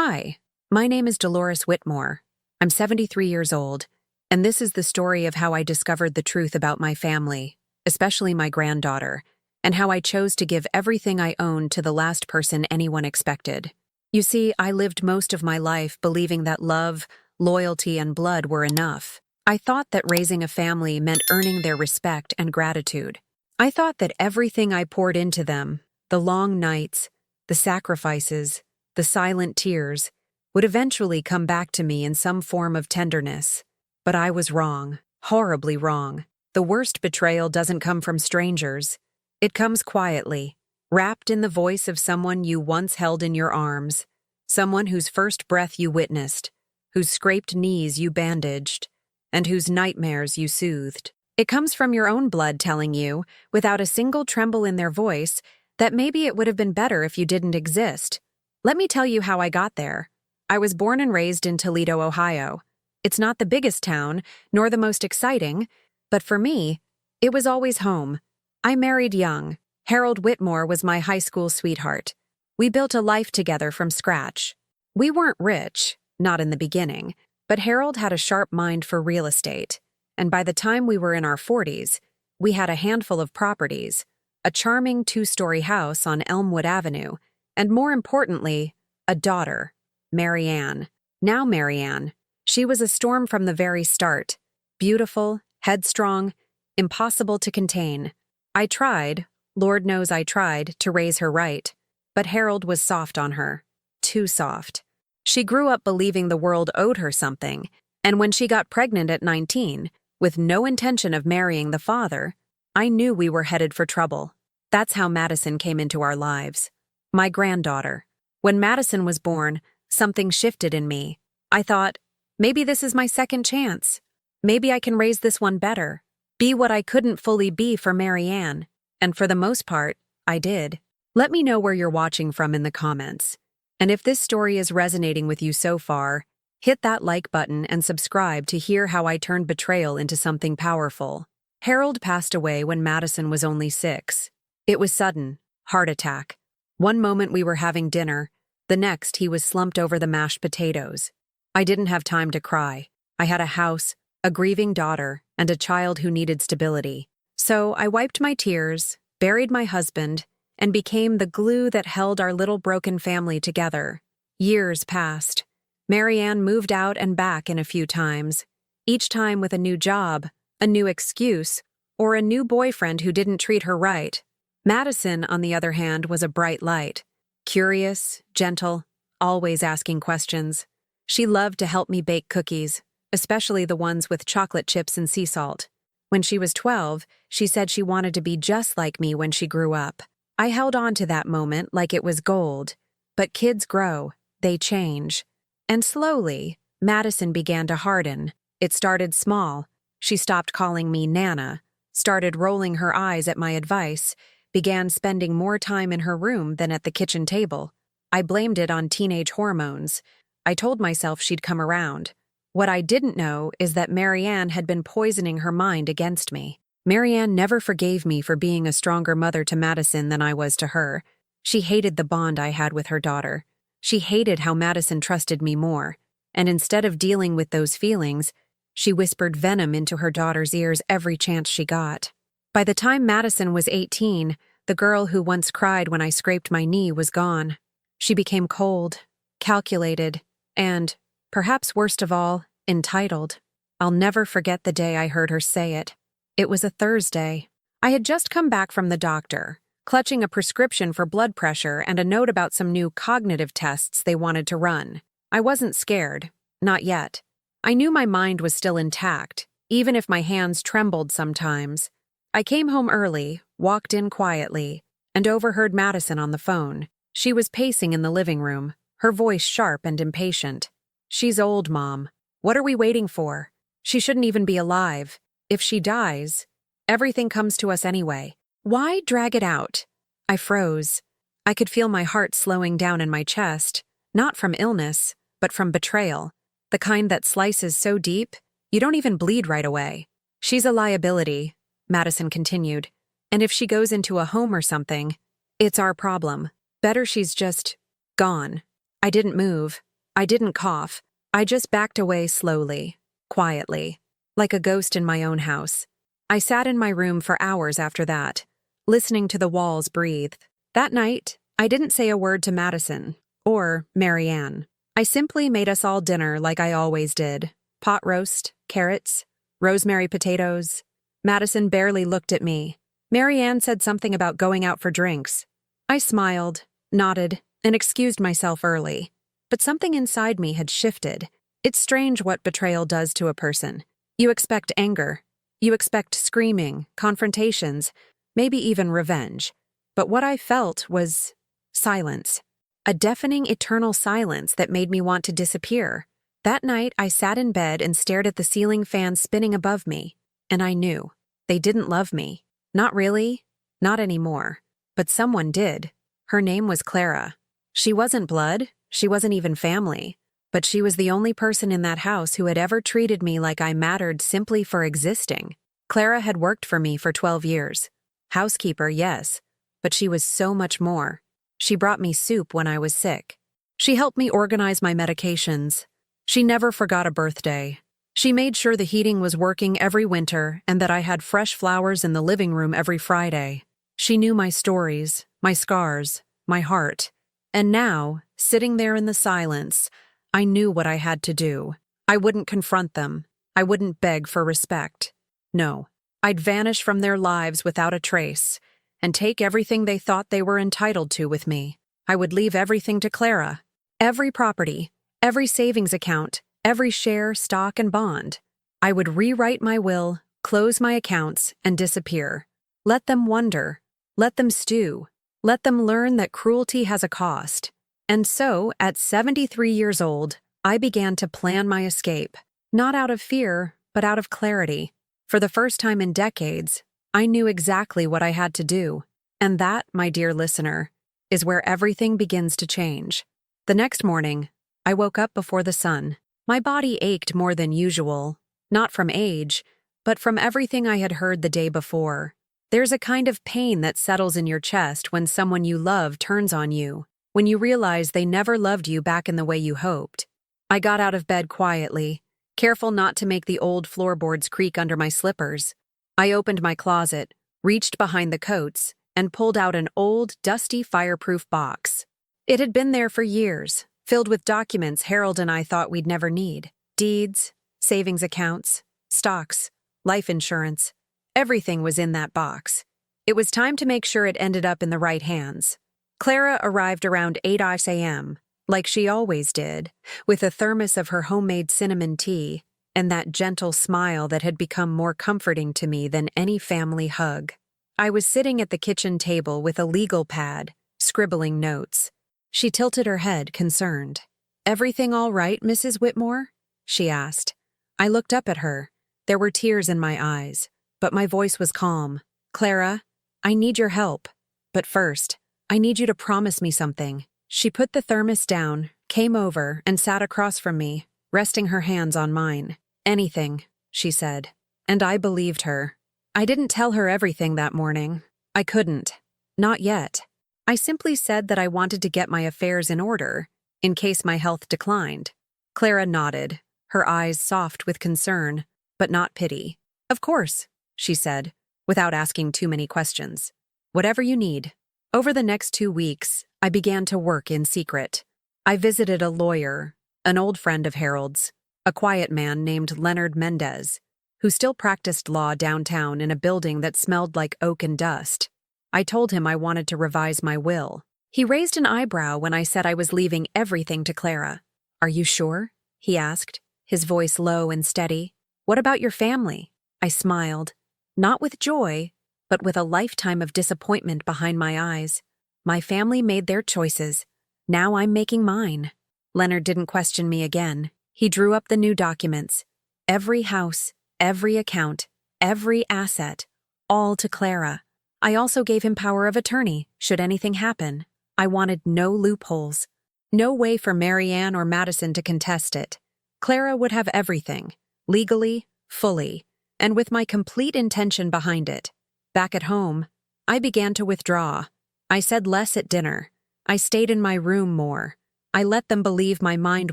Hi, my name is Dolores Whitmore. I'm 73 years old, and this is the story of how I discovered the truth about my family, especially my granddaughter, and how I chose to give everything I owned to the last person anyone expected. You see, I lived most of my life believing that love, loyalty, and blood were enough. I thought that raising a family meant earning their respect and gratitude. I thought that everything I poured into them, the long nights, the sacrifices, the silent tears, would eventually come back to me in some form of tenderness. But I was wrong, horribly wrong. The worst betrayal doesn't come from strangers. It comes quietly, wrapped in the voice of someone you once held in your arms, someone whose first breath you witnessed, whose scraped knees you bandaged, and whose nightmares you soothed. It comes from your own blood telling you, without a single tremble in their voice, that maybe it would have been better if you didn't exist. Let me tell you how I got there. I was born and raised in Toledo, Ohio. It's not the biggest town, nor the most exciting, but for me, it was always home. I married young. Harold Whitmore was my high school sweetheart. We built a life together from scratch. We weren't rich, not in the beginning, but Harold had a sharp mind for real estate, and by the time we were in our 40s, we had a handful of properties, a charming 2-story house on Elmwood Avenue, and more importantly, a daughter, Marianne. Now Marianne. She was a storm from the very start. Beautiful, headstrong, impossible to contain. I tried, Lord knows I tried, to raise her right. But Harold was soft on her. Too soft. She grew up believing the world owed her something, and when she got pregnant at 19, with no intention of marrying the father, I knew we were headed for trouble. That's how Madison came into our lives. My granddaughter. When Madison was born, something shifted in me. I thought, maybe this is my second chance. Maybe I can raise this one better. Be what I couldn't fully be for Marianne. And for the most part, I did. Let me know where you're watching from in the comments. And if this story is resonating with you so far, hit that like button and subscribe to hear how I turned betrayal into something powerful. Harold passed away when Madison was only 6. It was sudden, heart attack. One moment we were having dinner, the next he was slumped over the mashed potatoes. I didn't have time to cry. I had a house, a grieving daughter, and a child who needed stability. So I wiped my tears, buried my husband, and became the glue that held our little broken family together. Years passed. Marianne moved out and back in a few times, each time with a new job, a new excuse, or a new boyfriend who didn't treat her right. Madison, on the other hand, was a bright light. Curious, gentle, always asking questions. She loved to help me bake cookies, especially the ones with chocolate chips and sea salt. When she was 12, she said she wanted to be just like me when she grew up. I held on to that moment like it was gold. But kids grow, they change. And slowly, Madison began to harden. It started small. She stopped calling me Nana, started rolling her eyes at my advice, began spending more time in her room than at the kitchen table. I blamed it on teenage hormones. I told myself she'd come around. What I didn't know is that Marianne had been poisoning her mind against me. Marianne never forgave me for being a stronger mother to Madison than I was to her. She hated the bond I had with her daughter. She hated how Madison trusted me more. And instead of dealing with those feelings, she whispered venom into her daughter's ears every chance she got. By the time Madison was 18, the girl who once cried when I scraped my knee was gone. She became cold, calculated, and, perhaps worst of all, entitled. I'll never forget the day I heard her say it. It was a Thursday. I had just come back from the doctor, clutching a prescription for blood pressure and a note about some new cognitive tests they wanted to run. I wasn't scared. Not yet. I knew my mind was still intact, even if my hands trembled sometimes. I came home early, walked in quietly, and overheard Madison on the phone. She was pacing in the living room, her voice sharp and impatient. "She's old, Mom. What are we waiting for? She shouldn't even be alive. If she dies, everything comes to us anyway. Why drag it out?" I froze. I could feel my heart slowing down in my chest, not from illness, but from betrayal. The kind that slices so deep, you don't even bleed right away. "She's a liability," Madison continued. "And if she goes into a home or something, it's our problem. Better she's just gone." I didn't move. I didn't cough. I just backed away slowly, quietly, like a ghost in my own house. I sat in my room for hours after that, listening to the walls breathe. That night, I didn't say a word to Madison or Marianne. I simply made us all dinner like I always did. Pot roast, carrots, rosemary potatoes. Madison barely looked at me. Marianne said something about going out for drinks. I smiled, nodded, and excused myself early. But something inside me had shifted. It's strange what betrayal does to a person. You expect anger. You expect screaming, confrontations, maybe even revenge. But what I felt was silence. A deafening, eternal silence that made me want to disappear. That night, I sat in bed and stared at the ceiling fan spinning above me. And I knew. They didn't love me. Not really. Not anymore. But someone did. Her name was Clara. She wasn't blood. She wasn't even family. But she was the only person in that house who had ever treated me like I mattered simply for existing. Clara had worked for me for 12 years. Housekeeper, yes. But she was so much more. She brought me soup when I was sick. She helped me organize my medications. She never forgot a birthday. She made sure the heating was working every winter and that I had fresh flowers in the living room every Friday. She knew my stories, my scars, my heart. And now, sitting there in the silence, I knew what I had to do. I wouldn't confront them. I wouldn't beg for respect. No, I'd vanish from their lives without a trace and take everything they thought they were entitled to with me. I would leave everything to Clara. Every property, every savings account, every share, stock, and bond. I would rewrite my will, close my accounts, and disappear. Let them wonder. Let them stew. Let them learn that cruelty has a cost. And so, at 73 years old, I began to plan my escape. Not out of fear, but out of clarity. For the first time in decades, I knew exactly what I had to do. And that, my dear listener, is where everything begins to change. The next morning, I woke up before the sun. My body ached more than usual, not from age, but from everything I had heard the day before. There's a kind of pain that settles in your chest when someone you love turns on you, when you realize they never loved you back in the way you hoped. I got out of bed quietly, careful not to make the old floorboards creak under my slippers. I opened my closet, reached behind the coats, and pulled out an old, dusty, fireproof box. It had been there for years, filled with documents Harold and I thought we'd never need. Deeds, savings accounts, stocks, life insurance. Everything was in that box. It was time to make sure it ended up in the right hands. Clara arrived around 8 a.m., like she always did, with a thermos of her homemade cinnamon tea and that gentle smile that had become more comforting to me than any family hug. I was sitting at the kitchen table with a legal pad, scribbling notes. She tilted her head, concerned. "Everything all right, Mrs. Whitmore?" she asked. I looked up at her. There were tears in my eyes, but my voice was calm. "Clara, I need your help. But first, I need you to promise me something." She put the thermos down, came over, and sat across from me, resting her hands on mine. "Anything," she said. And I believed her. I didn't tell her everything that morning. I couldn't. Not yet. I simply said that I wanted to get my affairs in order, in case my health declined. Clara nodded, her eyes soft with concern, but not pity. "Of course," she said, without asking too many questions. "Whatever you need." Over the next 2 weeks, I began to work in secret. I visited a lawyer, an old friend of Harold's, a quiet man named Leonard Mendez, who still practiced law downtown in a building that smelled like oak and dust. I told him I wanted to revise my will. He raised an eyebrow when I said I was leaving everything to Clara. "Are you sure?" he asked, his voice low and steady. "What about your family?" I smiled, not with joy, but with a lifetime of disappointment behind my eyes. "My family made their choices. Now I'm making mine." Leonard didn't question me again. He drew up the new documents. Every house, every account, every asset, all to Clara. I also gave him power of attorney, should anything happen. I wanted no loopholes. No way for Marianne or Madison to contest it. Clara would have everything, legally, fully, and with my complete intention behind it. Back at home, I began to withdraw. I said less at dinner. I stayed in my room more. I let them believe my mind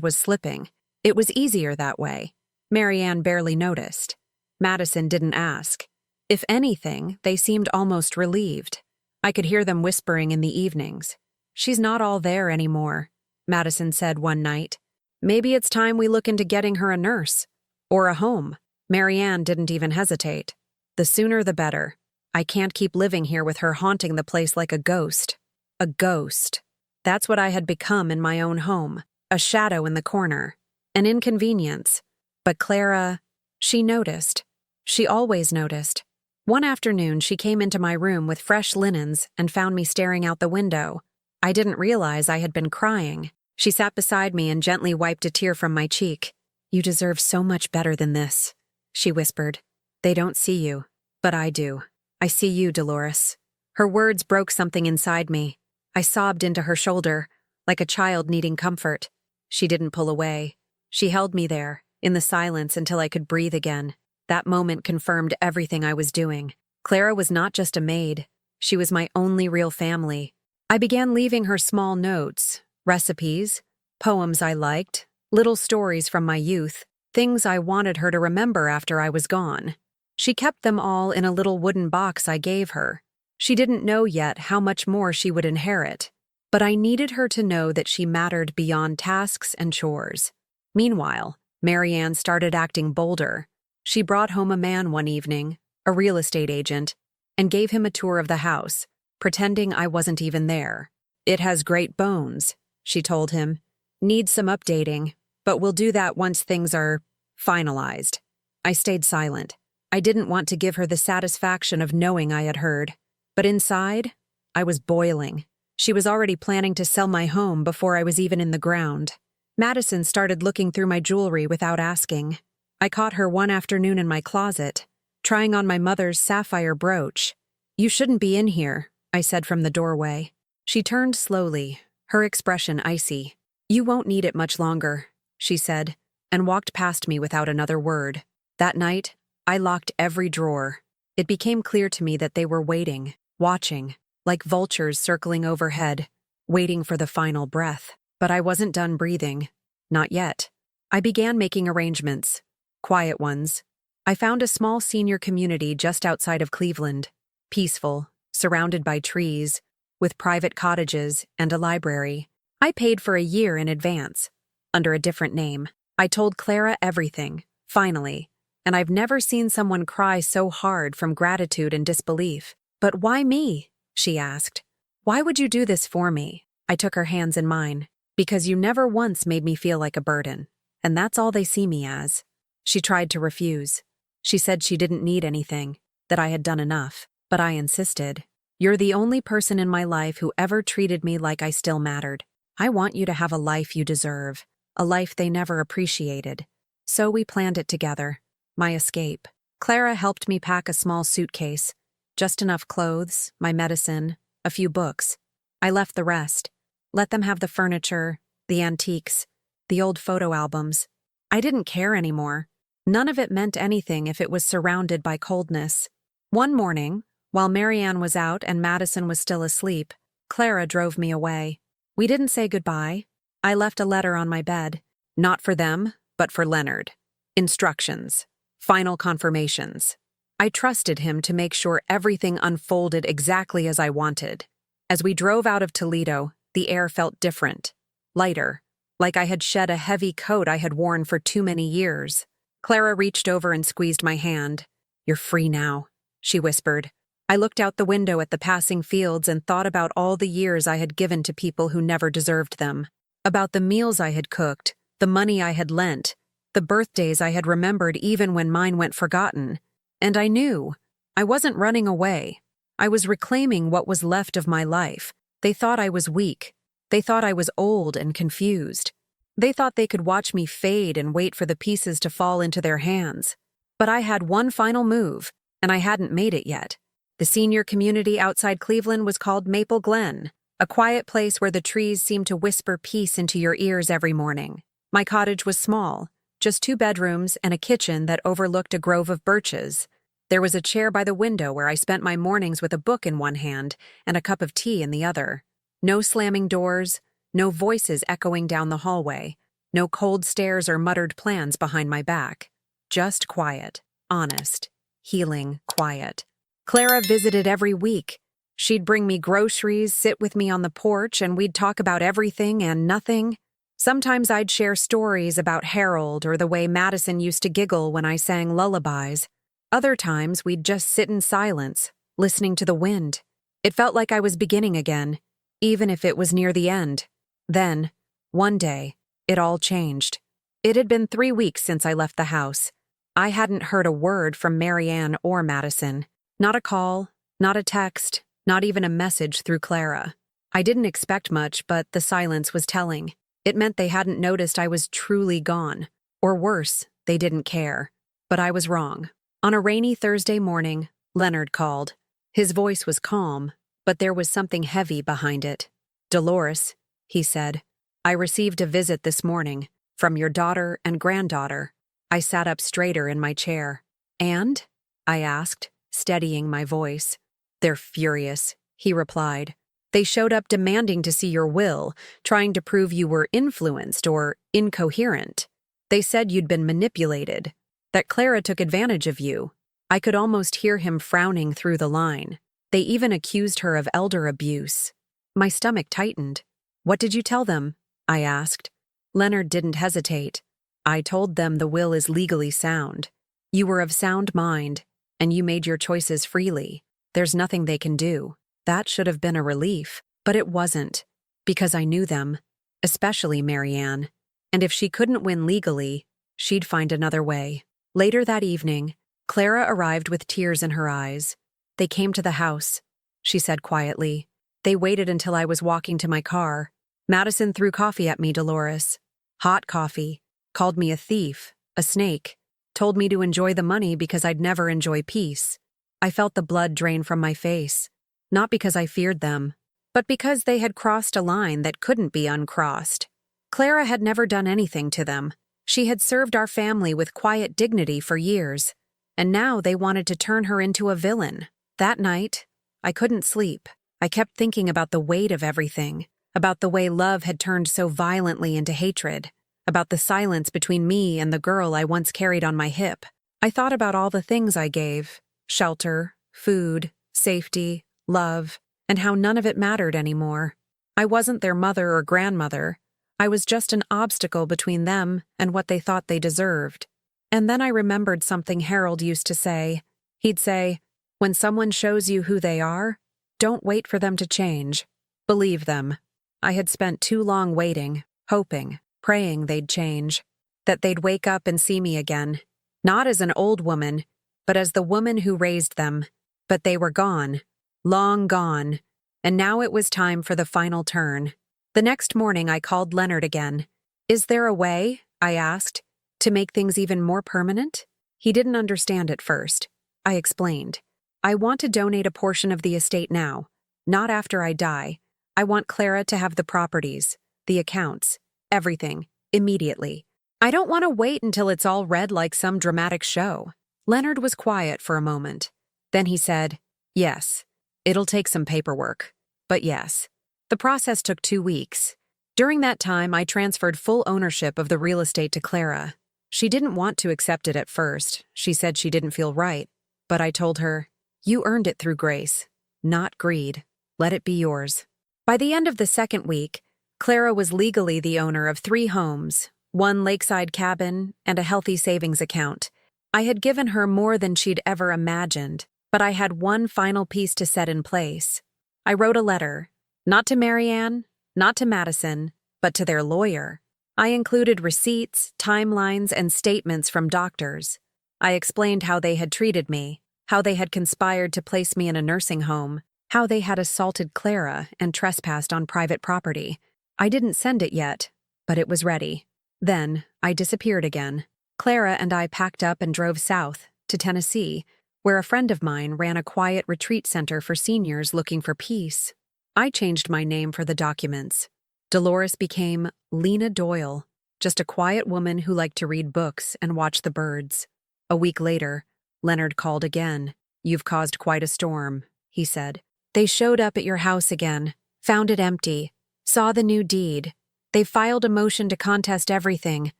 was slipping. It was easier that way. Marianne barely noticed. Madison didn't ask. If anything, they seemed almost relieved. I could hear them whispering in the evenings. "She's not all there anymore," Madison said one night. "Maybe it's time we look into getting her a nurse. Or a home." Marianne didn't even hesitate. "The sooner the better. I can't keep living here with her haunting the place like a ghost." A ghost. That's what I had become in my own home. A shadow in the corner. An inconvenience. But Clara, she noticed. She always noticed. One afternoon, she came into my room with fresh linens and found me staring out the window. I didn't realize I had been crying. She sat beside me and gently wiped a tear from my cheek. "You deserve so much better than this," she whispered. "They don't see you, but I do. I see you, Dolores." Her words broke something inside me. I sobbed into her shoulder, like a child needing comfort. She didn't pull away. She held me there, in the silence until I could breathe again. That moment confirmed everything I was doing. Clara was not just a maid. She was my only real family. I began leaving her small notes, recipes, poems I liked, little stories from my youth, things I wanted her to remember after I was gone. She kept them all in a little wooden box I gave her. She didn't know yet how much more she would inherit, but I needed her to know that she mattered beyond tasks and chores. Meanwhile, Marianne started acting bolder. She brought home a man one evening, a real estate agent, and gave him a tour of the house, pretending I wasn't even there. "It has great bones," she told him. "Needs some updating, but we'll do that once things are finalized." I stayed silent. I didn't want to give her the satisfaction of knowing I had heard. But inside, I was boiling. She was already planning to sell my home before I was even in the ground. Madison started looking through my jewelry without asking. I caught her one afternoon in my closet, trying on my mother's sapphire brooch. "You shouldn't be in here," I said from the doorway. She turned slowly, her expression icy. "You won't need it much longer," she said, and walked past me without another word. That night, I locked every drawer. It became clear to me that they were waiting, watching, like vultures circling overhead, waiting for the final breath. But I wasn't done breathing. Not yet. I began making arrangements. Quiet ones. I found a small senior community just outside of Cleveland. Peaceful, surrounded by trees, with private cottages and a library. I paid for a year in advance, under a different name. I told Clara everything, finally, and I've never seen someone cry so hard from gratitude and disbelief. "But why me?" she asked. "Why would you do this for me?" I took her hands in mine. "Because you never once made me feel like a burden, and that's all they see me as." She tried to refuse. She said she didn't need anything, that I had done enough, but I insisted. "You're the only person in my life who ever treated me like I still mattered. I want you to have a life you deserve, a life they never appreciated." So we planned it together. My escape. Clara helped me pack a small suitcase, just enough clothes, my medicine, a few books. I left the rest. Let them have the furniture, the antiques, the old photo albums. I didn't care anymore. None of it meant anything if it was surrounded by coldness. One morning, while Marianne was out and Madison was still asleep, Clara drove me away. We didn't say goodbye. I left a letter on my bed. Not for them, but for Leonard. Instructions. Final confirmations. I trusted him to make sure everything unfolded exactly as I wanted. As we drove out of Toledo, the air felt different, lighter, like I had shed a heavy coat I had worn for too many years. Clara reached over and squeezed my hand. "You're free now," she whispered. I looked out the window at the passing fields and thought about all the years I had given to people who never deserved them. About the meals I had cooked, the money I had lent, the birthdays I had remembered even when mine went forgotten. And I knew. I wasn't running away. I was reclaiming what was left of my life. They thought I was weak. They thought I was old and confused. They thought they could watch me fade and wait for the pieces to fall into their hands. But I had one final move, and I hadn't made it yet. The senior community outside Cleveland was called Maple Glen, a quiet place where the trees seemed to whisper peace into your ears every morning. My cottage was small, just 2 bedrooms and a kitchen that overlooked a grove of birches. There was a chair by the window where I spent my mornings with a book in one hand and a cup of tea in the other. No slamming doors, No voices echoing down the hallway. No cold stares or muttered plans behind my back. Just quiet, honest, healing quiet. Clara visited every week. She'd bring me groceries, sit with me on the porch, and we'd talk about everything and nothing. Sometimes I'd share stories about Harold or the way Madison used to giggle when I sang lullabies. Other times we'd just sit in silence, listening to the wind. It felt like I was beginning again, even if it was near the end. Then, one day, it all changed. It had been 3 weeks since I left the house. I hadn't heard a word from Marianne or Madison. Not a call, not a text, not even a message through Clara. I didn't expect much, but the silence was telling. It meant they hadn't noticed I was truly gone. Or worse, they didn't care. But I was wrong. On a rainy Thursday morning, Leonard called. His voice was calm, but there was something heavy behind it. "Dolores," he said, "I received a visit this morning from your daughter and granddaughter." I sat up straighter in my chair. "And?" I asked, steadying my voice. "They're furious," he replied. "They showed up demanding to see your will, trying to prove you were influenced or incoherent. They said you'd been manipulated, that Clara took advantage of you." I could almost hear him frowning through the line. They even accused her of elder abuse. My stomach tightened. "What did you tell them?" I asked. Leonard didn't hesitate. "I told them the will is legally sound. You were of sound mind, and you made your choices freely. There's nothing they can do." That should have been a relief, but it wasn't, because I knew them, especially Marianne. And if she couldn't win legally, she'd find another way. Later that evening, Clara arrived with tears in her eyes. "They came to the house," she said quietly. "They waited until I was walking to my car. Madison threw coffee at me, Dolores. Hot coffee. Called me a thief, a snake. Told me to enjoy the money because I'd never enjoy peace." I felt the blood drain from my face. Not because I feared them, but because they had crossed a line that couldn't be uncrossed. Clara had never done anything to them. She had served our family with quiet dignity for years, and now they wanted to turn her into a villain. That night, I couldn't sleep. I kept thinking about the weight of everything, about the way love had turned so violently into hatred, about the silence between me and the girl I once carried on my hip. I thought about all the things I gave: shelter, food, safety, love, and how none of it mattered anymore. I wasn't their mother or grandmother. I was just an obstacle between them and what they thought they deserved. And then I remembered something Harold used to say. He'd say, "When someone shows you who they are, don't wait for them to change. Believe them." I had spent too long waiting, hoping, praying they'd change, that they'd wake up and see me again. Not as an old woman, but as the woman who raised them. But they were gone. Long gone, and now it was time for the final turn. The next morning I called Leonard again. "Is there a way," I asked, "to make things even more permanent?" He didn't understand at first. I explained. "I want to donate a portion of the estate now, not after I die. I want Clara to have the properties, the accounts, everything, immediately. I don't want to wait until it's all read like some dramatic show." Leonard was quiet for a moment. Then he said, "Yes. It'll take some paperwork, but yes." The process took 2 weeks. During that time, I transferred full ownership of the real estate to Clara. She didn't want to accept it at first. She said she didn't feel right. But I told her, "You earned it through grace, not greed. Let it be yours." By the end of the second week, Clara was legally the owner of 3 homes, 1 lakeside cabin, and a healthy savings account. I had given her more than she'd ever imagined, but I had one final piece to set in place. I wrote a letter, not to Marianne, not to Madison, but to their lawyer. I included receipts, timelines, and statements from doctors. I explained how they had treated me, how they had conspired to place me in a nursing home, how they had assaulted Clara and trespassed on private property. I didn't send it yet, but it was ready. Then I disappeared again. Clara and I packed up and drove south to Tennessee, where a friend of mine ran a quiet retreat center for seniors looking for peace. I changed my name for the documents. Dolores became Lena Doyle, just a quiet woman who liked to read books and watch the birds. A week later, Leonard called again. "You've caused quite a storm," he said. "They showed up at your house again, found it empty, Saw the new deed. They filed a motion to contest everything,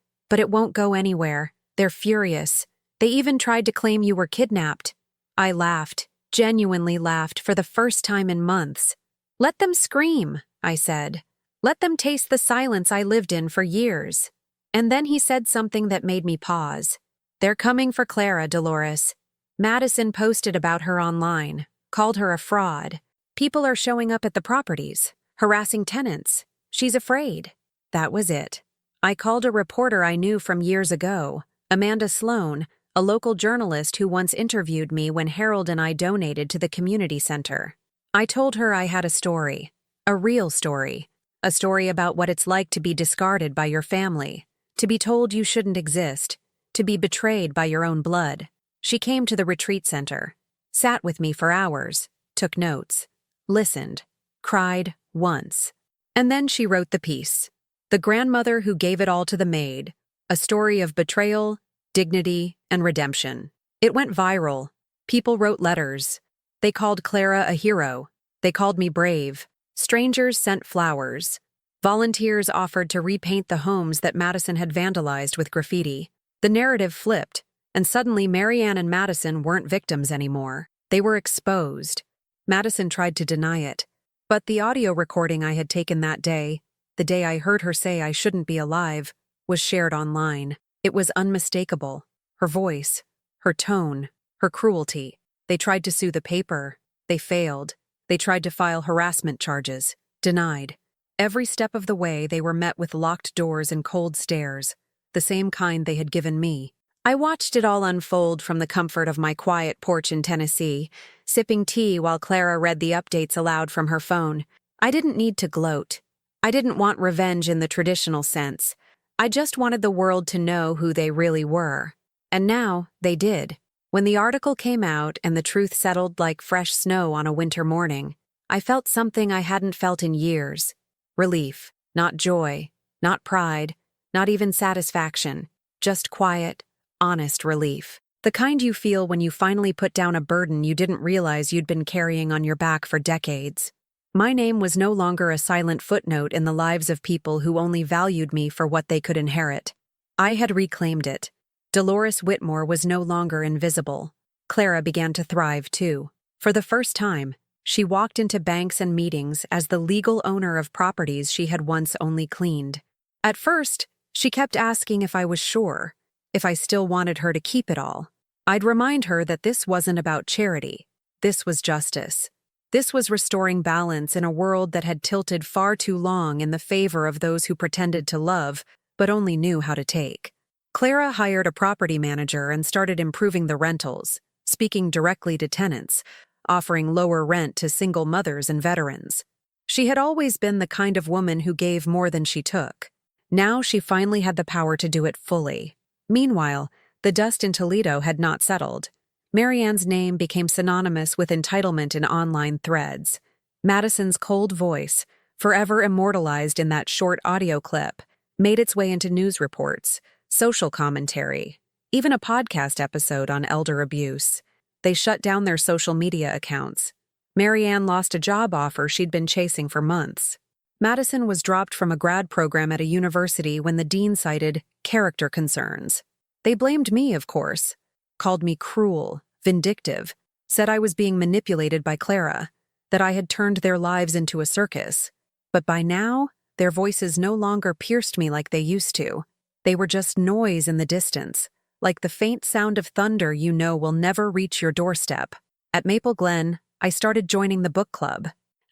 but it won't go anywhere. They're furious. They even tried to claim you were kidnapped. I laughed, genuinely laughed for the first time in months. Let them scream, I said. Let them taste the silence I lived in for years. And then he said something that made me pause. They're coming for Clara, Dolores. Madison posted about her online, called her a fraud. People are showing up at the properties, harassing tenants. She's afraid. That was it. I called a reporter I knew from years ago, Amanda Sloan, a local journalist who once interviewed me when Harold and I donated to the community center. I told her I had a story, a real story, a story about what it's like to be discarded by your family, to be told you shouldn't exist, to be betrayed by your own blood. She came to the retreat center, sat with me for hours, took notes, listened, cried once. And then she wrote the piece, The Grandmother Who Gave It All to the Maid, a story of betrayal, dignity, and redemption. It went viral. People wrote letters. They called Clara a hero. They called me brave. Strangers sent flowers. Volunteers offered to repaint the homes that Madison had vandalized with graffiti. The narrative flipped, and suddenly Marianne and Madison weren't victims anymore. They were exposed. Madison tried to deny it. But the audio recording I had taken that day, the day I heard her say I shouldn't be alive, was shared online. It was unmistakable. Her voice, her tone, her cruelty. They tried to sue the paper. They failed. They tried to file harassment charges. Denied. Every step of the way they were met with locked doors and cold stares, the same kind they had given me. I watched it all unfold from the comfort of my quiet porch in Tennessee, sipping tea while Clara read the updates aloud from her phone. I didn't need to gloat. I didn't want revenge in the traditional sense. I just wanted the world to know who they really were. And now, they did. When the article came out and the truth settled like fresh snow on a winter morning, I felt something I hadn't felt in years. Relief, not joy, not pride, not even satisfaction, just quiet, honest relief. The kind you feel when you finally put down a burden you didn't realize you'd been carrying on your back for decades. My name was no longer a silent footnote in the lives of people who only valued me for what they could inherit. I had reclaimed it. Dolores Whitmore was no longer invisible. Clara began to thrive, too. For the first time, she walked into banks and meetings as the legal owner of properties she had once only cleaned. At first, she kept asking if I was sure, if I still wanted her to keep it all. I'd remind her that this wasn't about charity. This was justice. This was restoring balance in a world that had tilted far too long in the favor of those who pretended to love, but only knew how to take. Clara hired a property manager and started improving the rentals, speaking directly to tenants, offering lower rent to single mothers and veterans. She had always been the kind of woman who gave more than she took. Now she finally had the power to do it fully. Meanwhile, the dust in Toledo had not settled. Marianne's name became synonymous with entitlement in online threads. Madison's cold voice, forever immortalized in that short audio clip, made its way into news reports, social commentary, even a podcast episode on elder abuse. They shut down their social media accounts. Marianne lost a job offer she'd been chasing for months. Madison was dropped from a grad program at a university when the dean cited character concerns. They blamed me, of course, called me cruel, vindictive, said I was being manipulated by Clara, that I had turned their lives into a circus. But by now, their voices no longer pierced me like they used to. They were just noise in the distance, like the faint sound of thunder you know will never reach your doorstep. At Maple Glen, I started joining the book club.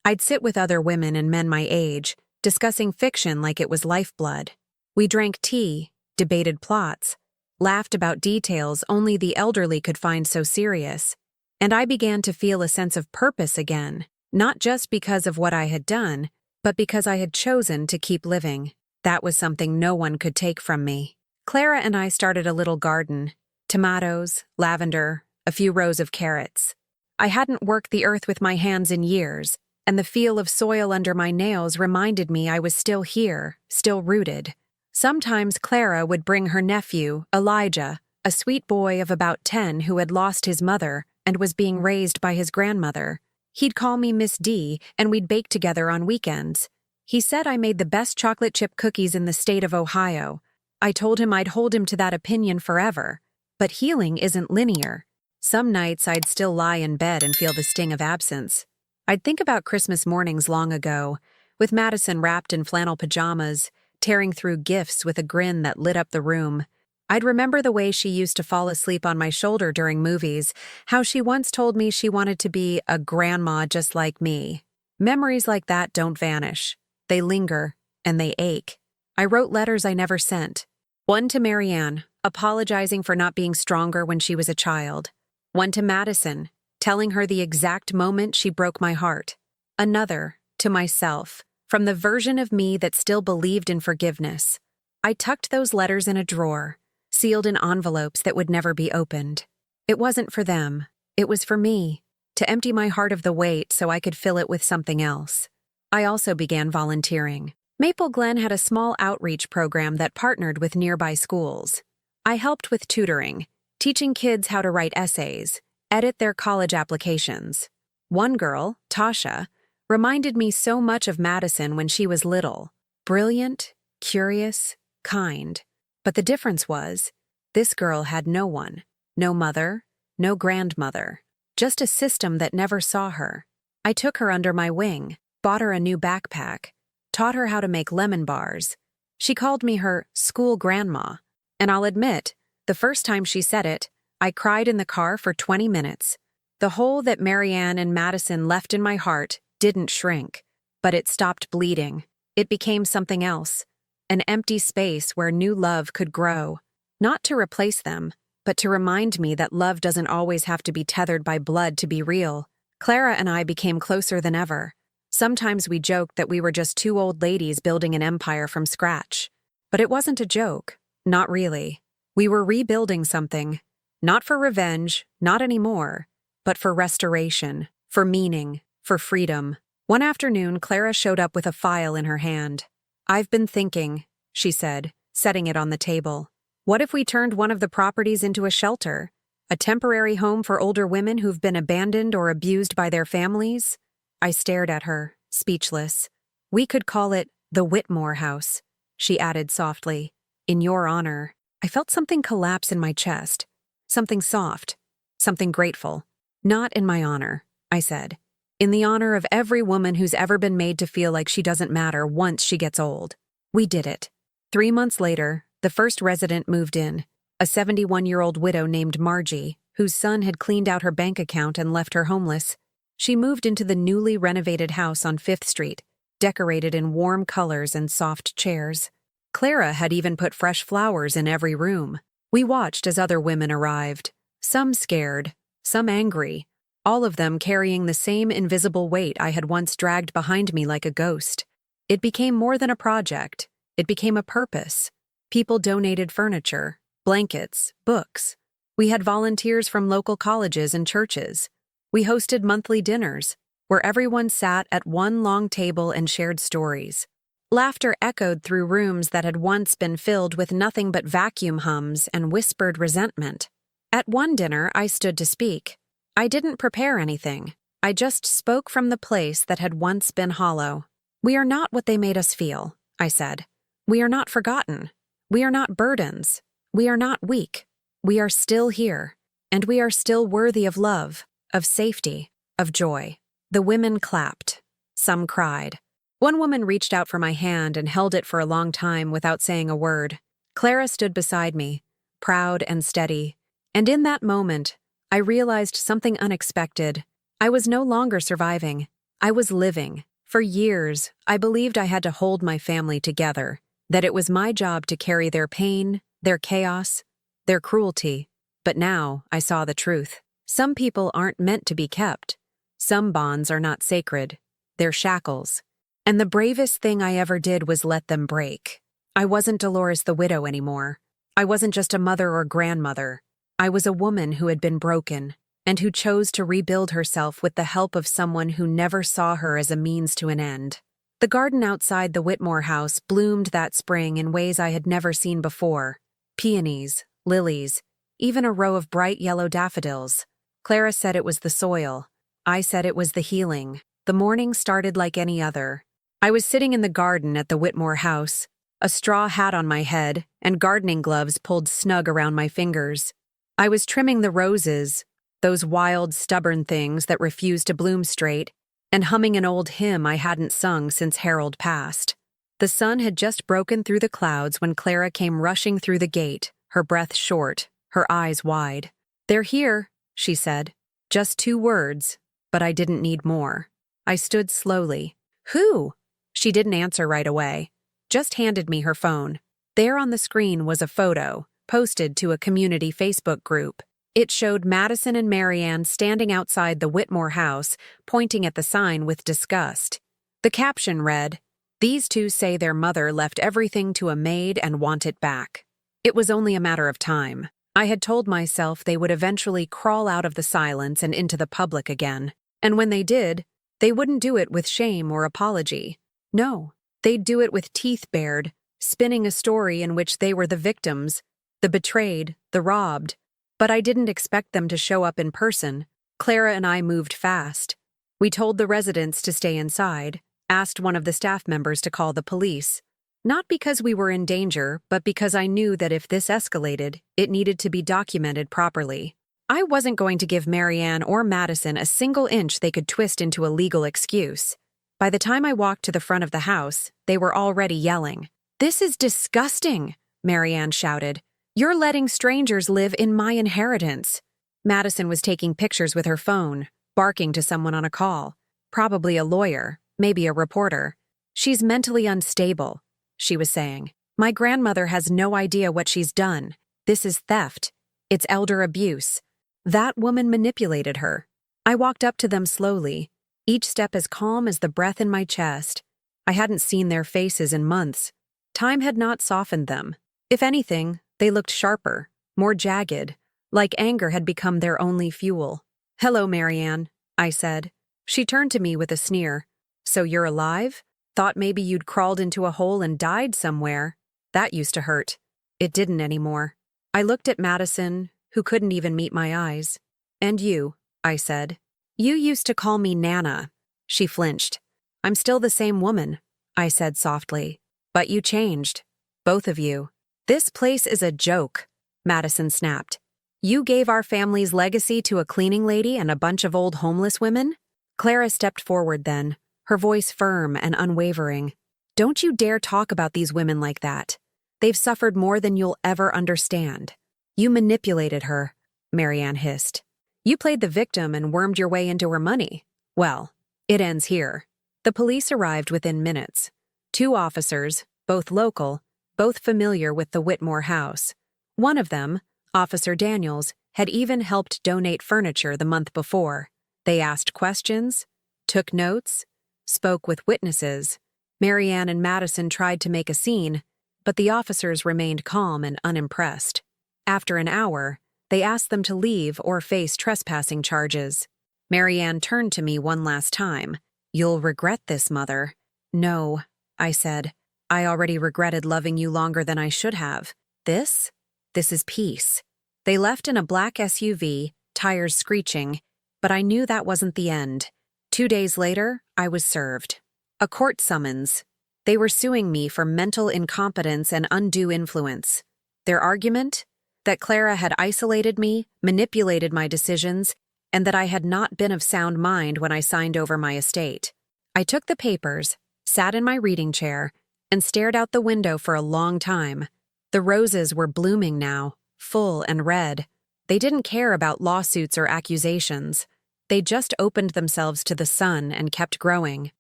I'd sit with other women and men my age, discussing fiction like it was lifeblood. We drank tea, debated plots, laughed about details only the elderly could find so serious. And I began to feel a sense of purpose again, not just because of what I had done, but because I had chosen to keep living. That was something no one could take from me. Clara and I started a little garden, tomatoes, lavender, a few rows of carrots. I hadn't worked the earth with my hands in years, and the feel of soil under my nails reminded me I was still here, still rooted. Sometimes Clara would bring her nephew, Elijah, a sweet boy of about 10 who had lost his mother and was being raised by his grandmother. He'd call me Miss D, and we'd bake together on weekends. He said I made the best chocolate chip cookies in the state of Ohio. I told him I'd hold him to that opinion forever. But healing isn't linear. Some nights I'd still lie in bed and feel the sting of absence. I'd think about Christmas mornings long ago, with Madison wrapped in flannel pajamas, tearing through gifts with a grin that lit up the room. I'd remember the way she used to fall asleep on my shoulder during movies, how she once told me she wanted to be a grandma just like me. Memories like that don't vanish. They linger, and they ache. I wrote letters I never sent. One to Marianne, apologizing for not being stronger when she was a child. One to Madison, telling her the exact moment she broke my heart. Another, to myself, from the version of me that still believed in forgiveness. I tucked those letters in a drawer, sealed in envelopes that would never be opened. It wasn't for them. It was for me, to empty my heart of the weight so I could fill it with something else. I also began volunteering. Maple Glen had a small outreach program that partnered with nearby schools. I helped with tutoring, teaching kids how to write essays, edit their college applications. One girl, Tasha, reminded me so much of Madison when she was little. Brilliant, curious, kind. But the difference was, this girl had no one. No mother, no grandmother. Just a system that never saw her. I took her under my wing, bought her a new backpack, taught her how to make lemon bars. She called me her school grandma. And I'll admit, the first time she said it, I cried in the car for 20 minutes. The hole that Marianne and Madison left in my heart didn't shrink, but it stopped bleeding. It became something else, an empty space where new love could grow. Not to replace them, but to remind me that love doesn't always have to be tethered by blood to be real. Clara and I became closer than ever. Sometimes we joked that we were just two old ladies building an empire from scratch. But it wasn't a joke. Not really. We were rebuilding something. Not for revenge, not anymore, but for restoration, for meaning, for freedom. One afternoon, Clara showed up with a file in her hand. "I've been thinking," she said, setting it on the table. "What if we turned one of the properties into a shelter? A temporary home for older women who've been abandoned or abused by their families?" I stared at her, speechless. "We could call it the Whitmore House," she added softly. "In your honor." I felt something collapse in my chest. Something soft. Something grateful. "Not in my honor," I said. "In the honor of every woman who's ever been made to feel like she doesn't matter once she gets old." We did it. 3 months later, the first resident moved in, a 71-year-old widow named Margie, whose son had cleaned out her bank account and left her homeless. She moved into the newly renovated house on 5th Street, decorated in warm colors and soft chairs. Clara had even put fresh flowers in every room. We watched as other women arrived, some scared, some angry, all of them carrying the same invisible weight I had once dragged behind me like a ghost. It became more than a project. It became a purpose. People donated furniture, blankets, books. We had volunteers from local colleges and churches. We hosted monthly dinners, where everyone sat at one long table and shared stories. Laughter echoed through rooms that had once been filled with nothing but vacuum hums and whispered resentment. At one dinner, I stood to speak. I didn't prepare anything. I just spoke from the place that had once been hollow. "We are not what they made us feel," I said. "We are not forgotten. We are not burdens. We are not weak. We are still here, and we are still worthy of love, of safety, of joy." The women clapped. Some cried. One woman reached out for my hand and held it for a long time without saying a word. Clara stood beside me, proud and steady. And in that moment, I realized something unexpected. I was no longer surviving. I was living. For years, I believed I had to hold my family together, that it was my job to carry their pain, their chaos, their cruelty. But now I saw the truth. Some people aren't meant to be kept. Some bonds are not sacred. They're shackles. And the bravest thing I ever did was let them break. I wasn't Dolores the widow anymore. I wasn't just a mother or grandmother. I was a woman who had been broken, and who chose to rebuild herself with the help of someone who never saw her as a means to an end. The garden outside the Whitmore house bloomed that spring in ways I had never seen before. Peonies, lilies, even a row of bright yellow daffodils. Clara said it was the soil. I said it was the healing. The morning started like any other. I was sitting in the garden at the Whitmore house, a straw hat on my head and gardening gloves pulled snug around my fingers. I was trimming the roses, those wild, stubborn things that refuse to bloom straight, and humming an old hymn I hadn't sung since Harold passed. The sun had just broken through the clouds when Clara came rushing through the gate, her breath short, her eyes wide. "They're here," she said. Just 2 words, but I didn't need more. I stood slowly. "Who?" She didn't answer right away, just handed me her phone. There on the screen was a photo, posted to a community Facebook group. It showed Madison and Marianne standing outside the Whitmore house, pointing at the sign with disgust. The caption read, "These two say their mother left everything to a maid and want it back." It was only a matter of time. I had told myself they would eventually crawl out of the silence and into the public again. And when they did, they wouldn't do it with shame or apology. No, they'd do it with teeth bared, spinning a story in which they were the victims, the betrayed, the robbed. But I didn't expect them to show up in person. Clara and I moved fast. We told the residents to stay inside, asked one of the staff members to call the police. Not because we were in danger, but because I knew that if this escalated, it needed to be documented properly. I wasn't going to give Marianne or Madison a single inch they could twist into a legal excuse. By the time I walked to the front of the house, they were already yelling. "This is disgusting," Marianne shouted. "You're letting strangers live in my inheritance." Madison was taking pictures with her phone, barking to someone on a call. Probably a lawyer, maybe a reporter. "She's mentally unstable," she was saying. "My grandmother has no idea what she's done. This is theft. It's elder abuse. That woman manipulated her." I walked up to them slowly, each step as calm as the breath in my chest. I hadn't seen their faces in months. Time had not softened them. If anything, they looked sharper, more jagged, like anger had become their only fuel. "Hello, Marianne," I said. She turned to me with a sneer. "So you're alive? Thought maybe you'd crawled into a hole and died somewhere. That used to hurt." It didn't anymore. I looked at Madison, who couldn't even meet my eyes. "And you," I said. "You used to call me Nana." She flinched. "I'm still the same woman," I said softly. "But you changed. Both of you." "This place is a joke," Madison snapped. "You gave our family's legacy to a cleaning lady and a bunch of old homeless women?" Clara stepped forward then, her voice firm and unwavering. "Don't you dare talk about these women like that. They've suffered more than you'll ever understand." "You manipulated her," Marianne hissed. "You played the victim and wormed your way into her money. Well, it ends here." The police arrived within minutes. 2 officers, both local, both familiar with the Whitmore house. One of them, Officer Daniels, had even helped donate furniture the month before. They asked questions, took notes, spoke with witnesses. Marianne and Madison tried to make a scene, but the officers remained calm and unimpressed. After an hour, they asked them to leave or face trespassing charges. Marianne turned to me one last time. "You'll regret this, Mother." "No," I said. "I already regretted loving you longer than I should have. This is peace." They left in a black SUV, tires screeching, but I knew that wasn't the end. 2 days later, I was served. A court summons. They were suing me for mental incompetence and undue influence. Their argument? That Clara had isolated me, manipulated my decisions, and that I had not been of sound mind when I signed over my estate. I took the papers, sat in my reading chair, and stared out the window for a long time. The roses were blooming now, full and red. They didn't care about lawsuits or accusations. They just opened themselves to the sun and kept growing.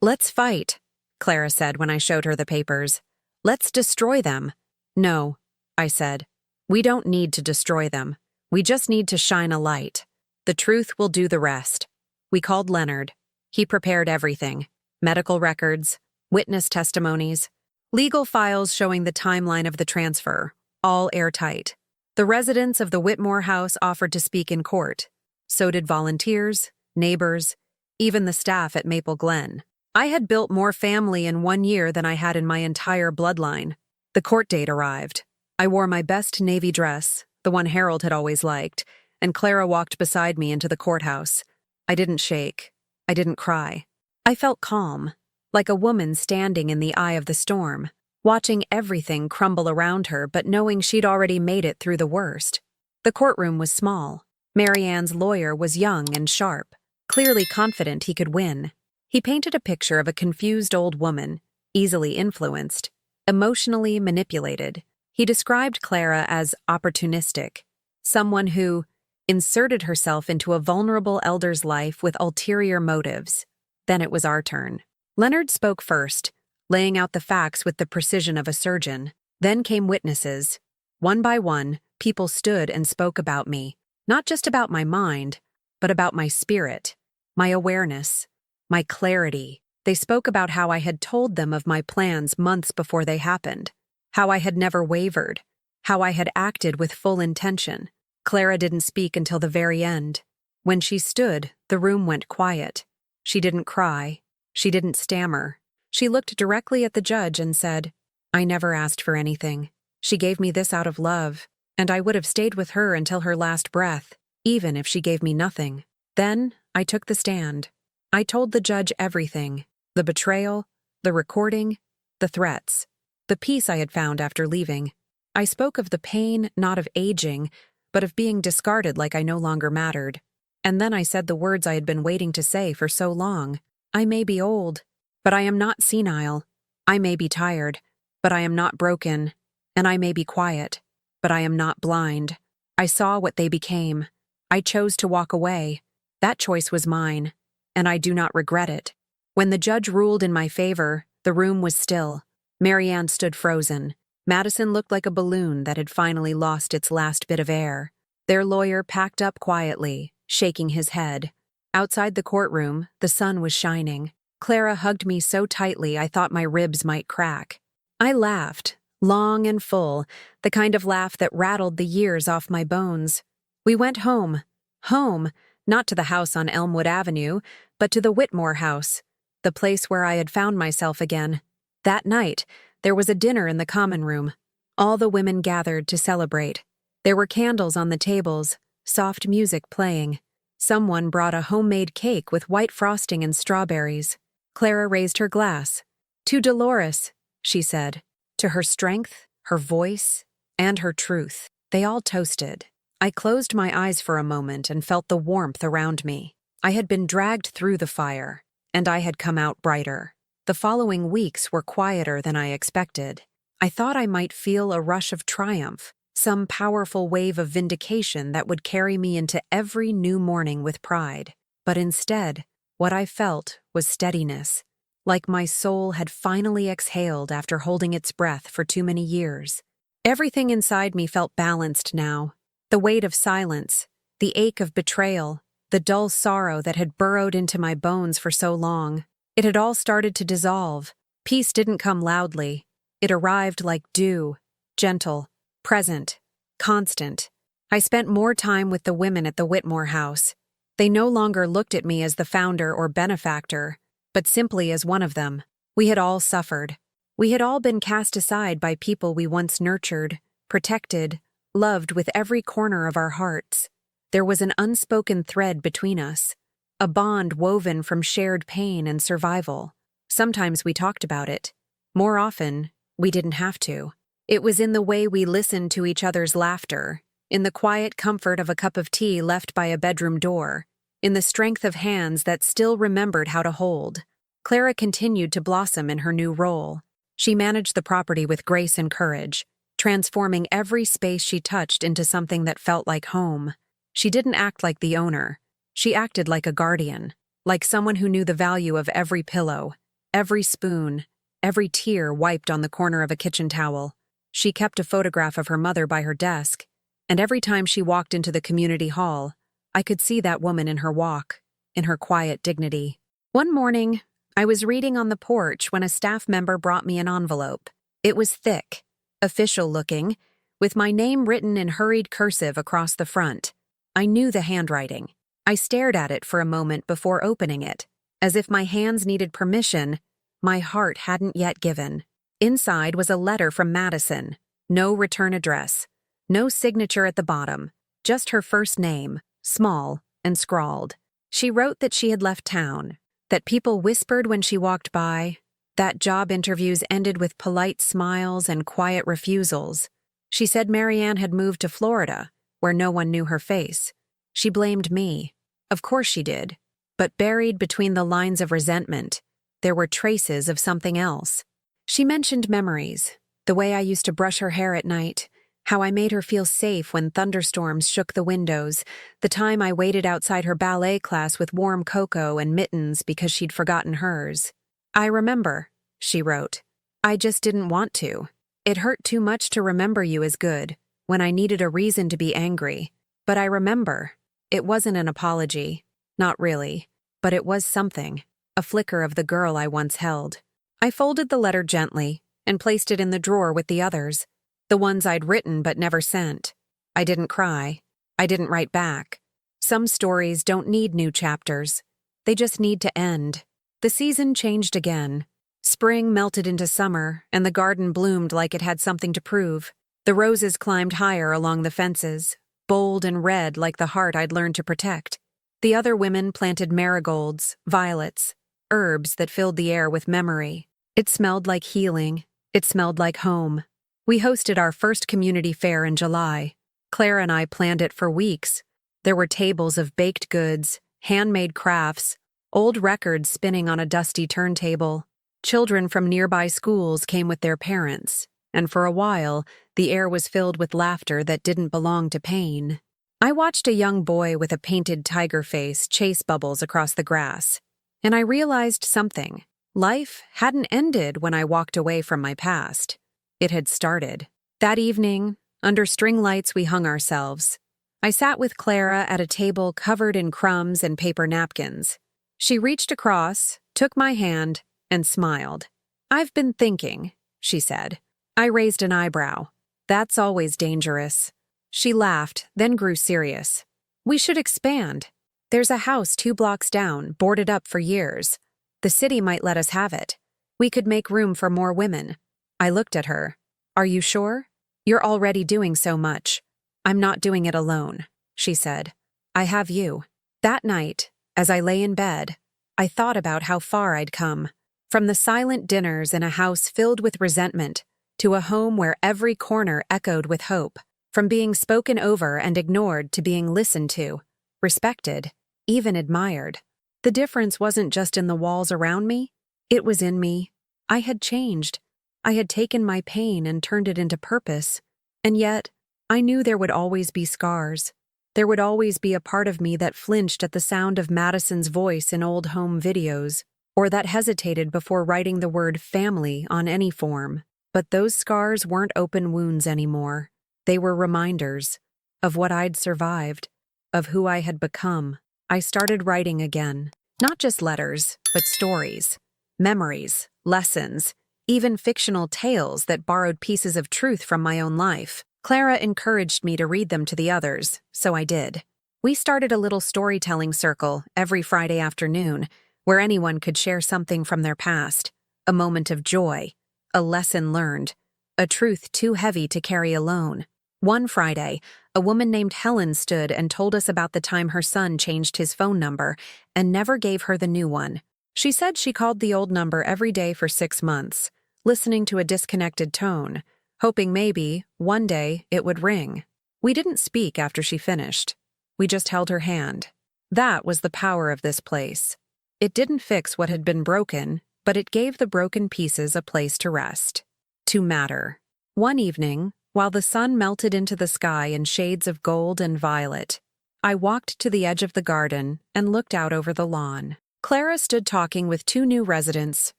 "Let's fight," Clara said when I showed her the papers. "Let's destroy them." "No," I said. "We don't need to destroy them. We just need to shine a light. The truth will do the rest." We called Leonard. He prepared everything. Medical records, witness testimonies, legal files showing the timeline of the transfer, all airtight. The residents of the Whitmore house offered to speak in court. So did volunteers, neighbors, even the staff at Maple Glen. I had built more family in 1 year than I had in my entire bloodline. The court date arrived. I wore my best navy dress, the one Harold had always liked, and Clara walked beside me into the courthouse. I didn't shake. I didn't cry. I felt calm. like a woman standing in the eye of the storm, watching everything crumble around her but knowing she'd already made it through the worst. The courtroom was small. Marianne's lawyer was young and sharp, clearly confident he could win. He painted a picture of a confused old woman, easily influenced, emotionally manipulated. He described Clara as opportunistic, someone who inserted herself into a vulnerable elder's life with ulterior motives. Then it was our turn. Leonard spoke first, laying out the facts with the precision of a surgeon. Then came witnesses. One by one, people stood and spoke about me, not just about my mind, but about my spirit, my awareness, my clarity. They spoke about how I had told them of my plans months before they happened, how I had never wavered, how I had acted with full intention. Clara didn't speak until the very end. When she stood, the room went quiet. She didn't cry. She didn't stammer. She looked directly at the judge and said, "I never asked for anything. She gave me this out of love, and I would have stayed with her until her last breath, even if she gave me nothing." Then I took the stand. I told the judge everything: the betrayal, the recording, the threats, the peace I had found after leaving. I spoke of the pain, not of aging, but of being discarded like I no longer mattered. And then I said the words I had been waiting to say for so long. I may be old, but I am not senile. I may be tired, but I am not broken. And I may be quiet, but I am not blind. I saw what they became. I chose to walk away. That choice was mine, and I do not regret it. When the judge ruled in my favor, the room was still. Marianne stood frozen. Madison looked like a balloon that had finally lost its last bit of air. Their lawyer packed up quietly, shaking his head. Outside the courtroom, the sun was shining. Clara hugged me so tightly I thought my ribs might crack. I laughed, long and full, the kind of laugh that rattled the years off my bones. We went home. Home, not to the house on Elmwood Avenue, but to the Whitmore house, the place where I had found myself again. That night, there was a dinner in the common room. All the women gathered to celebrate. There were candles on the tables, soft music playing. Someone brought a homemade cake with white frosting and strawberries. Clara raised her glass. "To Dolores," she said. To her strength, her voice, and her truth. They all toasted. I closed my eyes for a moment and felt the warmth around me. I had been dragged through the fire, and I had come out brighter. The following weeks were quieter than I expected. I thought I might feel a rush of triumph, some powerful wave of vindication that would carry me into every new morning with pride. But instead, what I felt was steadiness, like my soul had finally exhaled after holding its breath for too many years. Everything inside me felt balanced now. The weight of silence, the ache of betrayal, the dull sorrow that had burrowed into my bones for so long. It had all started to dissolve. Peace didn't come loudly. It arrived like dew, gentle, present, constant. I spent more time with the women at the Whitmore house. They no longer looked at me as the founder or benefactor, but simply as one of them. We had all suffered. We had all been cast aside by people we once nurtured, protected, loved with every corner of our hearts. There was an unspoken thread between us, a bond woven from shared pain and survival. Sometimes we talked about it. More often, we didn't have to. It was in the way we listened to each other's laughter, in the quiet comfort of a cup of tea left by a bedroom door, in the strength of hands that still remembered how to hold. Clara continued to blossom in her new role. She managed the property with grace and courage, transforming every space she touched into something that felt like home. She didn't act like the owner. She acted like a guardian, like someone who knew the value of every pillow, every spoon, every tear wiped on the corner of a kitchen towel. She kept a photograph of her mother by her desk, and every time she walked into the community hall, I could see that woman in her walk, in her quiet dignity. One morning, I was reading on the porch when a staff member brought me an envelope. It was thick, official-looking, with my name written in hurried cursive across the front. I knew the handwriting. I stared at it for a moment before opening it. As if my hands needed permission, my heart hadn't yet given. Inside was a letter from Madison. No return address. No signature at the bottom. Just her first name, small and scrawled. She wrote that she had left town, that people whispered when she walked by, that job interviews ended with polite smiles and quiet refusals. She said Marianne had moved to Florida, where no one knew her face. She blamed me. Of course she did. But buried between the lines of resentment, there were traces of something else. She mentioned memories, the way I used to brush her hair at night, how I made her feel safe when thunderstorms shook the windows, the time I waited outside her ballet class with warm cocoa and mittens because she'd forgotten hers. I remember, she wrote. I just didn't want to. It hurt too much to remember you as good, when I needed a reason to be angry. But I remember. It wasn't an apology. Not really. But it was something. A flicker of the girl I once held. I folded the letter gently and placed it in the drawer with the others, the ones I'd written but never sent. I didn't cry. I didn't write back. Some stories don't need new chapters. They just need to end. The season changed again. Spring melted into summer, and the garden bloomed like it had something to prove. The roses climbed higher along the fences, bold and red like the heart I'd learned to protect. The other women planted marigolds, violets, herbs that filled the air with memory. It smelled like healing. It smelled like home. We hosted our first community fair in July. Clara and I planned it for weeks. There were tables of baked goods, handmade crafts, old records spinning on a dusty turntable. Children from nearby schools came with their parents, and for a while, the air was filled with laughter that didn't belong to pain. I watched a young boy with a painted tiger face chase bubbles across the grass, and I realized something. Life hadn't ended when I walked away from my past. It had started. That evening, under string lights, we hung ourselves. I sat with Clara at a table covered in crumbs and paper napkins. She reached across, took my hand, and smiled. "I've been thinking," she said. I raised an eyebrow. "That's always dangerous." She laughed, then grew serious. "We should expand. There's a house 2 blocks down, boarded up for years. The city might let us have it. We could make room for more women." I looked at her. "Are you sure? You're already doing so much." "I'm not doing it alone," she said. "I have you." That night, as I lay in bed, I thought about how far I'd come. From the silent dinners in a house filled with resentment to a home where every corner echoed with hope. From being spoken over and ignored to being listened to, respected, even admired. The difference wasn't just in the walls around me, it was in me. I had changed. I had taken my pain and turned it into purpose. And yet, I knew there would always be scars. There would always be a part of me that flinched at the sound of Madison's voice in old home videos, or that hesitated before writing the word family on any form. But those scars weren't open wounds anymore. They were reminders of what I'd survived, of who I had become. I started writing again. Not just letters, but stories, memories, lessons, even fictional tales that borrowed pieces of truth from my own life. Clara encouraged me to read them to the others, so I did. We started a little storytelling circle every Friday afternoon, where anyone could share something from their past, a moment of joy, a lesson learned, a truth too heavy to carry alone. One Friday, a woman named Helen stood and told us about the time her son changed his phone number and never gave her the new one. She said she called the old number every day for 6 months, listening to a disconnected tone, hoping maybe, one day, it would ring. We didn't speak after she finished. We just held her hand. That was the power of this place. It didn't fix what had been broken, but it gave the broken pieces a place to rest, to matter. One evening, while the sun melted into the sky in shades of gold and violet, I walked to the edge of the garden and looked out over the lawn. Clara stood talking with 2 new residents,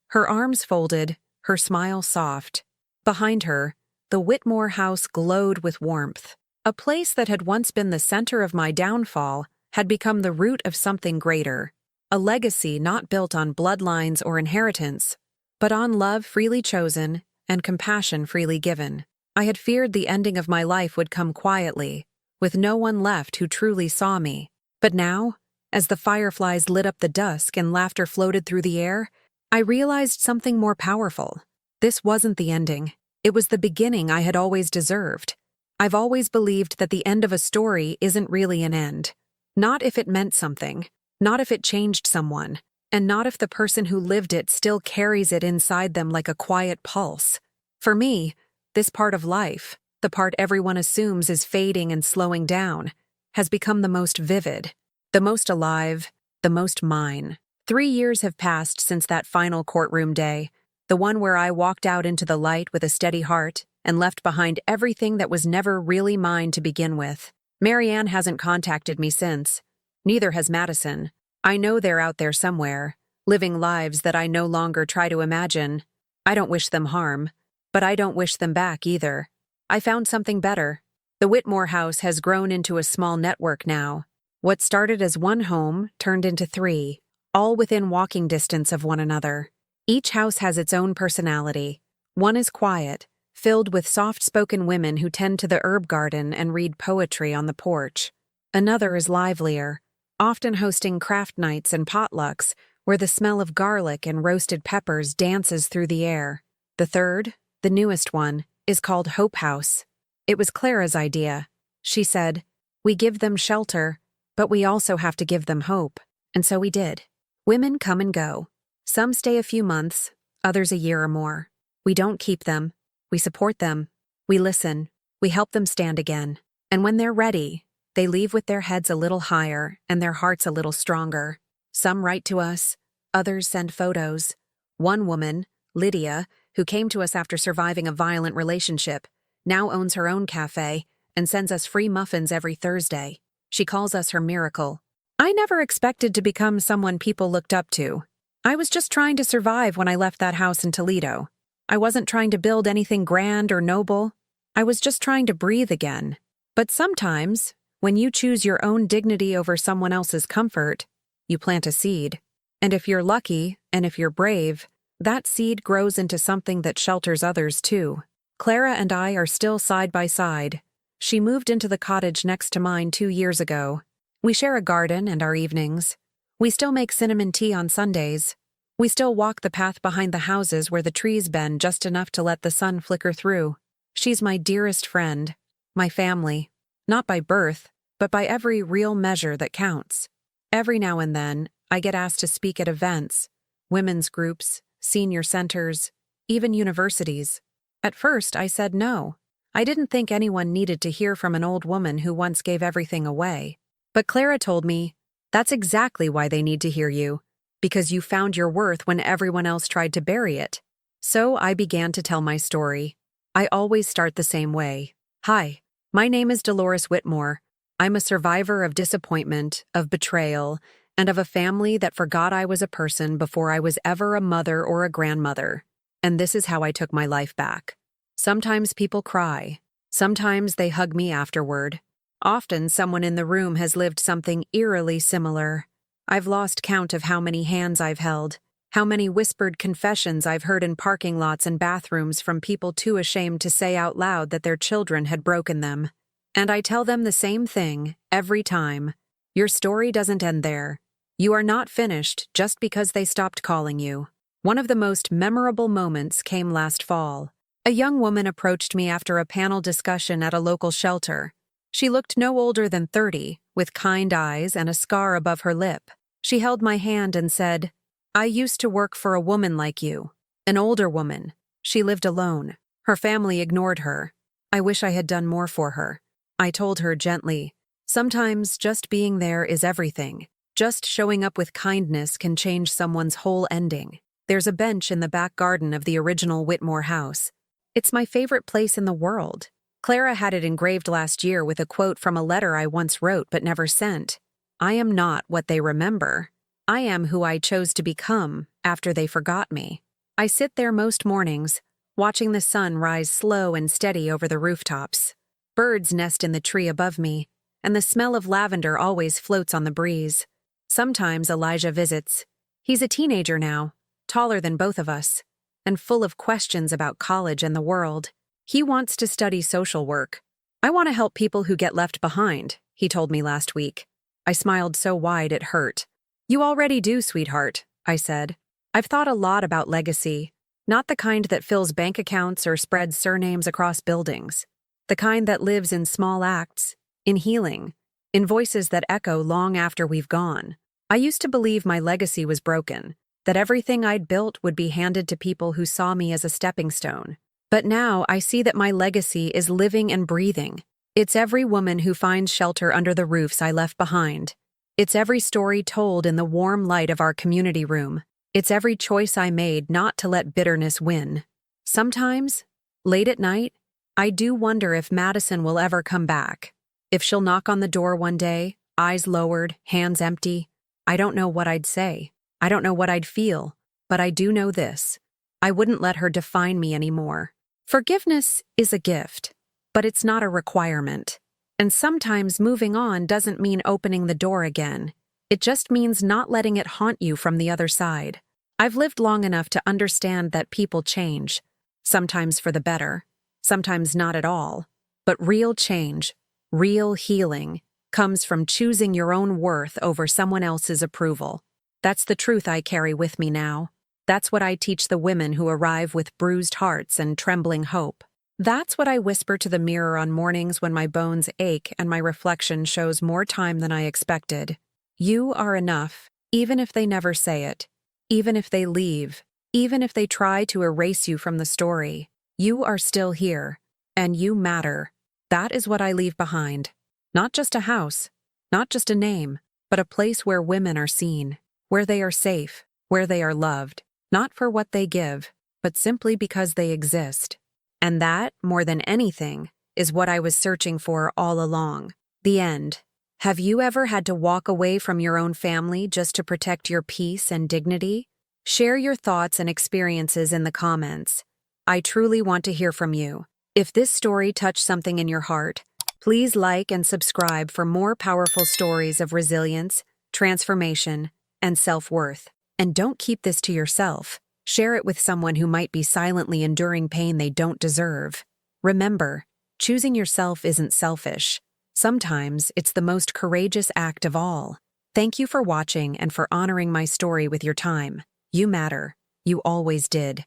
her arms folded, her smile soft. Behind her, the Whitmore house glowed with warmth. A place that had once been the center of my downfall had become the root of something greater. A legacy not built on bloodlines or inheritance, but on love freely chosen and compassion freely given. I had feared the ending of my life would come quietly, with no one left who truly saw me. But now, as the fireflies lit up the dusk and laughter floated through the air, I realized something more powerful. This wasn't the ending. It was the beginning I had always deserved. I've always believed that the end of a story isn't really an end. Not if it meant something. Not if it changed someone. and not if the person who lived it still carries it inside them like a quiet pulse. For me, this part of life, the part everyone assumes is fading and slowing down, has become the most vivid, the most alive, the most mine. 3 years have passed since that final courtroom day, the one where I walked out into the light with a steady heart and left behind everything that was never really mine to begin with. Marianne hasn't contacted me since. Neither has Madison. I know they're out there somewhere, living lives that I no longer try to imagine. I don't wish them harm, but I don't wish them back either. I found something better. The Whitmore house has grown into a small network now. What started as one home turned into 3, all within walking distance of one another. Each house has its own personality. One is quiet, filled with soft-spoken women who tend to the herb garden and read poetry on the porch. Another is livelier, often hosting craft nights and potlucks where the smell of garlic and roasted peppers dances through the air. The third, the newest one, is called Hope House. It was Clara's idea. She said, "We give them shelter, but we also have to give them hope." And so we did. Women come and go. Some stay a few months, others a year or more. We don't keep them. We support them. We listen. We help them stand again. And when they're ready, they leave with their heads a little higher and their hearts a little stronger. Some write to us. Others send photos. One woman, Lydia, who came to us after surviving a violent relationship, now owns her own cafe and sends us free muffins every Thursday. She calls us her miracle. I never expected to become someone people looked up to. I was just trying to survive when I left that house in Toledo. I wasn't trying to build anything grand or noble. I was just trying to breathe again. But sometimes, when you choose your own dignity over someone else's comfort, you plant a seed. And if you're lucky, and if you're brave, that seed grows into something that shelters others too. Clara and I are still side by side. She moved into the cottage next to mine 2 years ago. We share a garden and our evenings. We still make cinnamon tea on Sundays. We still walk the path behind the houses where the trees bend just enough to let the sun flicker through. She's my dearest friend, my family, not by birth, but by every real measure that counts. Every now and then, I get asked to speak at events, women's groups, senior centers, even universities. At first, I said no. I didn't think anyone needed to hear from an old woman who once gave everything away. But Clara told me, that's exactly why they need to hear you, because you found your worth when everyone else tried to bury it. So I began to tell my story. I always start the same way. Hi, my name is Dolores Whitmore. I'm a survivor of disappointment, of betrayal, and of a family that forgot I was a person before I was ever a mother or a grandmother. And this is how I took my life back. Sometimes people cry. Sometimes they hug me afterward. Often someone in the room has lived something eerily similar. I've lost count of how many hands I've held, how many whispered confessions I've heard in parking lots and bathrooms from people too ashamed to say out loud that their children had broken them. And I tell them the same thing every time. Your story doesn't end there. You are not finished just because they stopped calling you. One of the most memorable moments came last fall. A young woman approached me after a panel discussion at a local shelter. She looked no older than 30, with kind eyes and a scar above her lip. She held my hand and said, "I used to work for a woman like you, an older woman. She lived alone. Her family ignored her. I wish I had done more for her." I told her gently, "Sometimes just being there is everything. Just showing up with kindness can change someone's whole ending." There's a bench in the back garden of the original Whitmore house. It's my favorite place in the world. Clara had it engraved last year with a quote from a letter I once wrote but never sent. "I am not what they remember. I am who I chose to become after they forgot me." I sit there most mornings, watching the sun rise slow and steady over the rooftops. Birds nest in the tree above me, and the smell of lavender always floats on the breeze. Sometimes Elijah visits. He's a teenager now, taller than both of us, and full of questions about college and the world. He wants to study social work. "I want to help people who get left behind," he told me last week. I smiled so wide it hurt. "You already do, sweetheart," I said. "I've thought a lot about legacy, not the kind that fills bank accounts or spreads surnames across buildings. The kind that lives in small acts, in healing, in voices that echo long after we've gone." I used to believe my legacy was broken, that everything I'd built would be handed to people who saw me as a stepping stone. But now I see that my legacy is living and breathing. It's every woman who finds shelter under the roofs I left behind. It's every story told in the warm light of our community room. It's every choice I made not to let bitterness win. Sometimes, late at night, I do wonder if Madison will ever come back. If she'll knock on the door one day, eyes lowered, hands empty. I don't know what I'd say. I don't know what I'd feel. But I do know this. I wouldn't let her define me anymore. Forgiveness is a gift, but it's not a requirement. And sometimes moving on doesn't mean opening the door again. It just means not letting it haunt you from the other side. I've lived long enough to understand that people change, sometimes for the better, sometimes not at all. But real change, real healing, comes from choosing your own worth over someone else's approval. That's the truth I carry with me now. That's what I teach the women who arrive with bruised hearts and trembling hope. That's what I whisper to the mirror on mornings when my bones ache and my reflection shows more time than I expected. You are enough, even if they never say it, even if they leave, even if they try to erase you from the story. You are still here, and you matter. That is what I leave behind. Not just a house, not just a name, but a place where women are seen, where they are safe, where they are loved, not for what they give, but simply because they exist. And that, more than anything, is what I was searching for all along. The end. Have you ever had to walk away from your own family just to protect your peace and dignity? Share your thoughts and experiences in the comments. I truly want to hear from you. If this story touched something in your heart, please like and subscribe for more powerful stories of resilience, transformation, and self-worth. And don't keep this to yourself. Share it with someone who might be silently enduring pain they don't deserve. Remember, choosing yourself isn't selfish. Sometimes it's the most courageous act of all. Thank you for watching and for honoring my story with your time. You matter. You always did.